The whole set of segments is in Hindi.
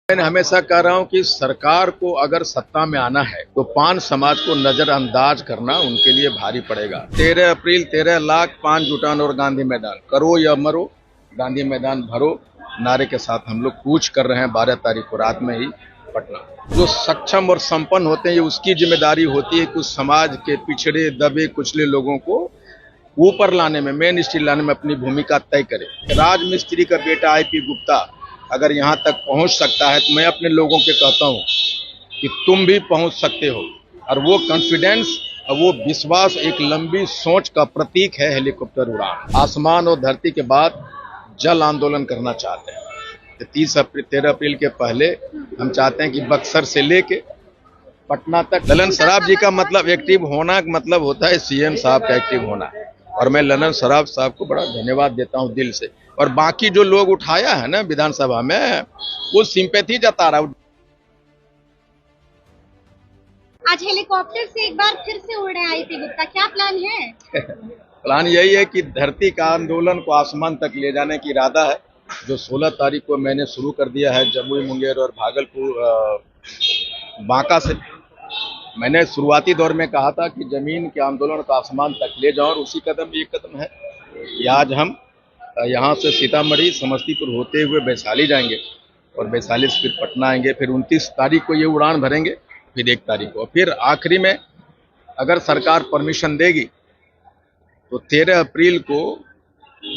मैं हमेशा कह रहा हूं कि सरकार को अगर सत्ता में आना है तो पान समाज को नजरअंदाज करना उनके लिए भारी पड़ेगा। 13 अप्रैल 13 लाख पान जुटान और गांधी मैदान करो या मरो, गांधी मैदान भरो नारे के साथ हम लोग कूच कर रहे हैं 12 तारीख को रात में ही पटना। जो सक्षम और संपन्न होते हैं ये उसकी जिम्मेदारी होती है कि उस समाज के पिछड़े दबे कुचले लोगों को ऊपर लाने में, मेन स्ट्रीम लाने में अपनी भूमिका तय करे। राजमिस्त्री का बेटा आईपी गुप्ता अगर यहाँ तक पहुँच सकता है तो मैं अपने लोगों के कहता हूँ कि तुम भी पहुँच सकते हो। और वो कॉन्फिडेंस और वो विश्वास एक लंबी सोच का प्रतीक है हेलीकॉप्टर उड़ान। आसमान और धरती के बाद जल आंदोलन करना चाहते हैं। 13 अप्रैल के पहले हम चाहते हैं कि बक्सर से लेके पटना तक ललन सराफ जी का मतलब एक्टिव होना मतलब होता है सीएम साहब का एक्टिव होना। और मैं ललन सराफ साहब को बड़ा धन्यवाद देता हूं दिल से। और बाकी जो लोग उठाया है ना विधानसभा में, वो सिंपैथी जता रहा। आज हेलीकॉप्टर से एक बार फिर से उड़ रहे हैं आईपी गुप्ता, क्या प्लान है? प्लान यही है कि धरती का आंदोलन को आसमान तक ले जाने की इरादा है, जो 16 तारीख को मैंने शुरू कर दिया है। जमुई, मुंगेर और भागलपुर, बांका से मैंने शुरुआती दौर में कहा था कि जमीन के आंदोलन को आसमान तक ले जाओ, और उसी कदम एक कदम है कि आज हम यहाँ से सीतामढ़ी, समस्तीपुर होते हुए वैशाली जाएंगे और वैशाली से फिर पटना आएंगे। फिर 29 तारीख को ये उड़ान भरेंगे, फिर 1 तारीख को, फिर आखिरी में अगर सरकार परमिशन देगी तो 13 अप्रैल को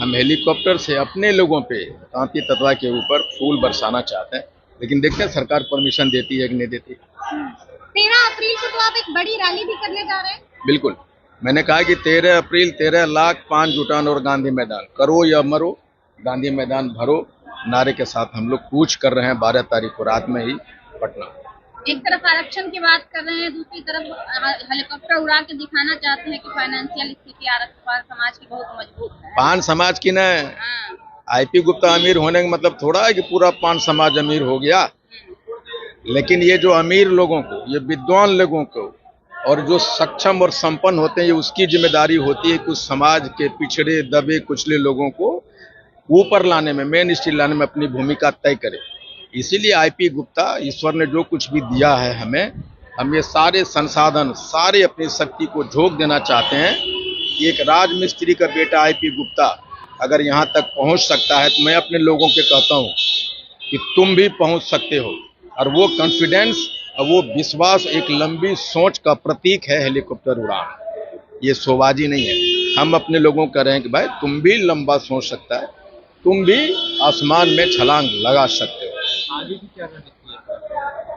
हम हेलीकॉप्टर से अपने लोगों पे कांति तत्वा के ऊपर फूल बरसाना चाहते हैं। लेकिन देखते हैं सरकार परमिशन देती है कि नहीं देती। 13 अप्रैल को तो आप एक बड़ी रैली भी करने जा रहे हैं? बिल्कुल, मैंने कहा कि 13 अप्रैल 13 लाख पान जुटान और गांधी मैदान करो या मरो, गांधी मैदान भरो नारे के साथ हम लोग कूच कर रहे हैं 12 तारीख को रात में ही पटना। एक तरफ आरक्षण की बात कर रहे हैं, दूसरी तरफ हेलीकॉप्टर उड़ा के दिखाना चाहते हैं कि फाइनेंशियल स्थिति आरक्षण समाज की बहुत मजबूत है। पान समाज की न आईपी गुप्ता अमीर होने का मतलब थोड़ा है कि पूरा पान समाज अमीर हो गया। लेकिन ये जो अमीर लोगों को, ये विद्वान लोगों को और जो सक्षम और संपन्न होते हैं ये उसकी जिम्मेदारी होती है कि उस समाज के पिछड़े दबे कुचले लोगों को ऊपर लाने में, मेन स्ट्रीम लाने में अपनी भूमिका तय करे। इसीलिए आईपी गुप्ता, ईश्वर ने जो कुछ भी दिया है हमें, हम ये सारे संसाधन, सारे अपनी शक्ति को झोंक देना चाहते हैं कि एक राजमिस्त्री का बेटा आईपी गुप्ता अगर यहाँ तक पहुँच सकता है तो मैं अपने लोगों के कहता हूँ कि तुम भी पहुँच सकते हो। और वो कॉन्फिडेंस और वो विश्वास एक लंबी सोच का प्रतीक है हेलीकॉप्टर उड़ान। ये शोबाजी नहीं है। हम अपने लोगों को कह रहे हैं कि भाई तुम भी लंबा सोच सकता है, तुम भी आसमान में छलांग लगा सकते हो। आगे की क्या रणनीति है?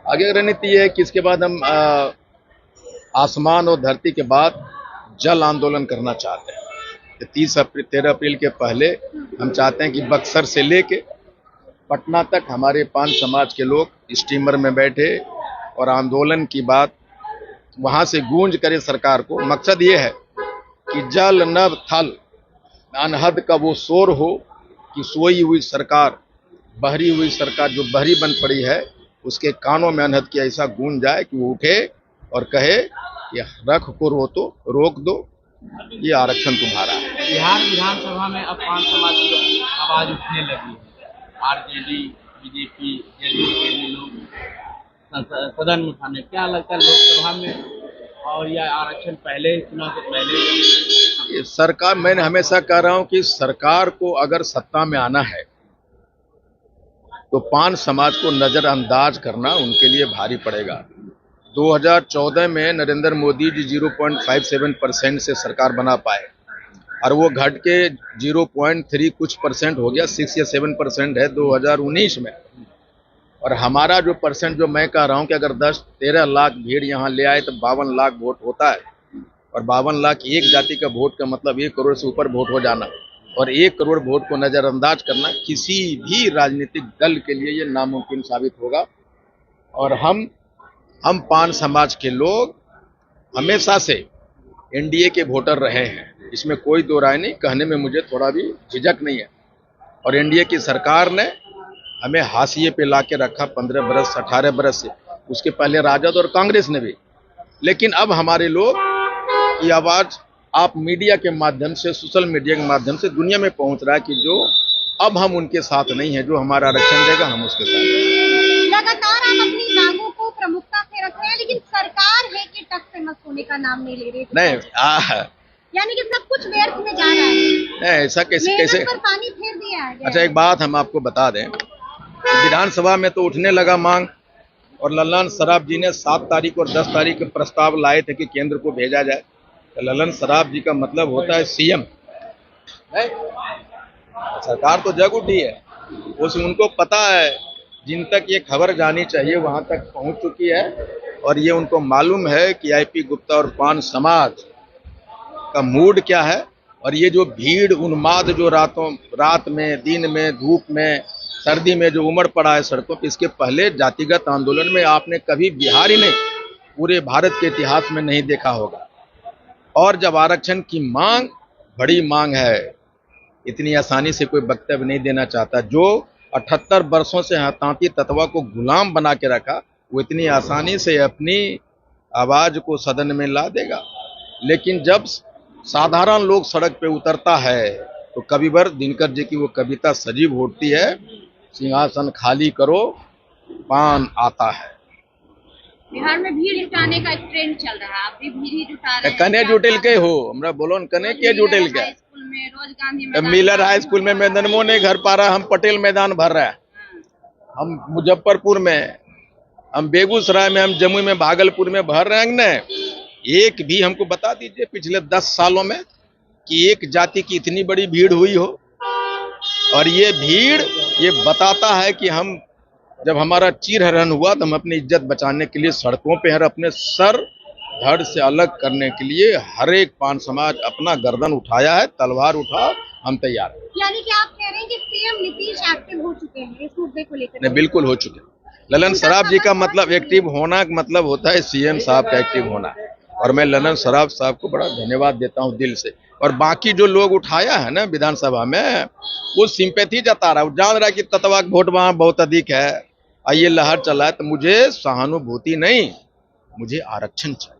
आगे रणनीति ये है कि इसके बाद हम आसमान और धरती के बाद जल आंदोलन करना चाहते हैं। 13 अप्रैल के पहले हम चाहते हैं कि बक्सर से लेके पटना तक हमारे पान समाज के लोग स्टीमर में बैठे और आंदोलन की बात वहां से गूंज करे सरकार को। मकसद ये है कि जल नभ थल अनहद का वो शोर हो कि सोई हुई सरकार, बहरी हुई सरकार जो बहरी बन पड़ी है, उसके कानों में अनहद की ऐसा गूंज जाए कि वो उठे और कहे कि रख को रोक दो, ये आरक्षण तुम्हारा है। बिहार विधानसभा में अब पान समाज की आवाज उठने लगी है। आरजेडी, बीजेपी, जेडीयू के भी लोग सदन में उठाने, क्या लगता है लोकसभा में और यह आरक्षण पहले चुनाव से पहले? सरकार, मैंने हमेशा कह रहा हूं कि सरकार को अगर सत्ता में आना है तो पान समाज को नजरअंदाज करना उनके लिए भारी पड़ेगा। 2014 में नरेंद्र मोदी जी 0.57% से सरकार बना पाए और वो घट के 0.3 कुछ परसेंट हो गया, 6 या 7% है 2019 में। और हमारा जो परसेंट, जो मैं कह रहा हूं कि अगर 10-13 लाख भीड़ यहाँ ले आए तो 52 लाख वोट होता है। और 52 लाख एक जाति का वोट का मतलब 1 करोड़ से ऊपर वोट हो जाना, और 1 करोड़ वोट को नजरअंदाज करना किसी भी राजनीतिक दल के लिए ये नामुमकिन साबित होगा। और हम पान समाज के लोग हमेशा से एनडीए के वोटर रहे हैं, इसमें कोई दो राय नहीं, कहने में मुझे थोड़ा भी झिझक नहीं है। और एनडीए की सरकार ने हमें हाशिए पे ला के रखा 15 बरस 18 बरस से, उसके पहले राजद और कांग्रेस ने भी। लेकिन अब हमारे लोग की आवाज आप मीडिया के माध्यम से, सोशल मीडिया के माध्यम से दुनिया में पहुंच रहा है कि जो अब हम उनके साथ नहीं है, जो हमारा आरक्षण देगा हम उसके साथ। नाम नहीं ले रहे थे। नहीं यानी कि सब कुछ व्यर्थ में जा रहा है। नहीं, ऐसा कैसे मेहनत पर पानी फेर दिया है। अच्छा, एक बात हम आपको बता दें, विधानसभा में तो उठने लगा मांग, और ललन सराफ जी ने 7 तारीख और 10 तारीख के प्रस्ताव लाए थे कि केंद्र को भेजा जाए। तो ललन सराफ जी का मतलब होता है सीएम। सरकार तो जग उठी है, उनको पता है, जिन तक ये खबर जानी चाहिए वहां तक पहुंच चुकी है, और ये उनको मालूम है कि आईपी गुप्ता और पान समाज का मूड क्या है। और ये जो भीड़ उन्माद जो रात में, दिन में, धूप में, सर्दी में जो उमड़ पड़ा है सड़कों पर, इसके पहले जातिगत आंदोलन में आपने कभी बिहार ही नहीं, पूरे भारत के इतिहास में नहीं देखा होगा। और जब आरक्षण की मांग बड़ी मांग है, इतनी आसानी से कोई वक्तव्य नहीं देना चाहता। जो 78 वर्षों से हताती तत्वा को गुलाम बना के रखा, वो इतनी आसानी से अपनी आवाज को सदन में ला देगा। लेकिन जब साधारण लोग सड़क पे उतरता है तो कविवर दिनकर जी की वो कविता सजीव होती है, सिंहासन खाली करो पान आता है। बिहार में भीड़ जुटाने का ट्रेंड चल रहा है, आप भी भीड़ ही जुटा रहे हैं। कने जुटेल के हो, हमरा बोलो न कने के जुटेल के। स्कूल में रोज गांधी मिलर हाई स्कूल में मैदानों नहीं घर पा रहा, हम पटेल मैदान भर रहे हैं, हम मुजफ्फरपुर में, हम बेगूसराय में, हम जमुई में, भागलपुर में भर रहे हैं न। एक भी हमको बता दीजिए पिछले 10 सालों में कि एक जाति की इतनी बड़ी भीड़ हुई हो। और ये भीड़ ये बताता है कि हम जब हमारा चीरहरण हुआ तो हम अपनी इज्जत बचाने के लिए सड़कों पे हर अपने सर धड़ से अलग करने के लिए हर एक पान समाज अपना गर्दन उठाया है, तलवार उठा, हम तैयार हैं। यानी कि आप कह रहे हैं कि सीएम नीतीश एक्टिव हो चुके हैं इस मुद्दे को लेकर? नहीं, बिल्कुल हो चुके। ललन सराफ जी का मतलब एक्टिव होना का मतलब होता है सीएम साहब का एक्टिव होना, और मैं ललन सराफ साहब को बड़ा धन्यवाद देता हूं दिल से। और बाकी जो लोग उठाया है ना विधानसभा में, वो सिंपैथी जता रहा है, जान रहा है कि तत्वा वोट वहां बहुत अधिक है, ये लहर चला है, तो मुझे सहानुभूति नहीं, मुझे आरक्षण चाहिए।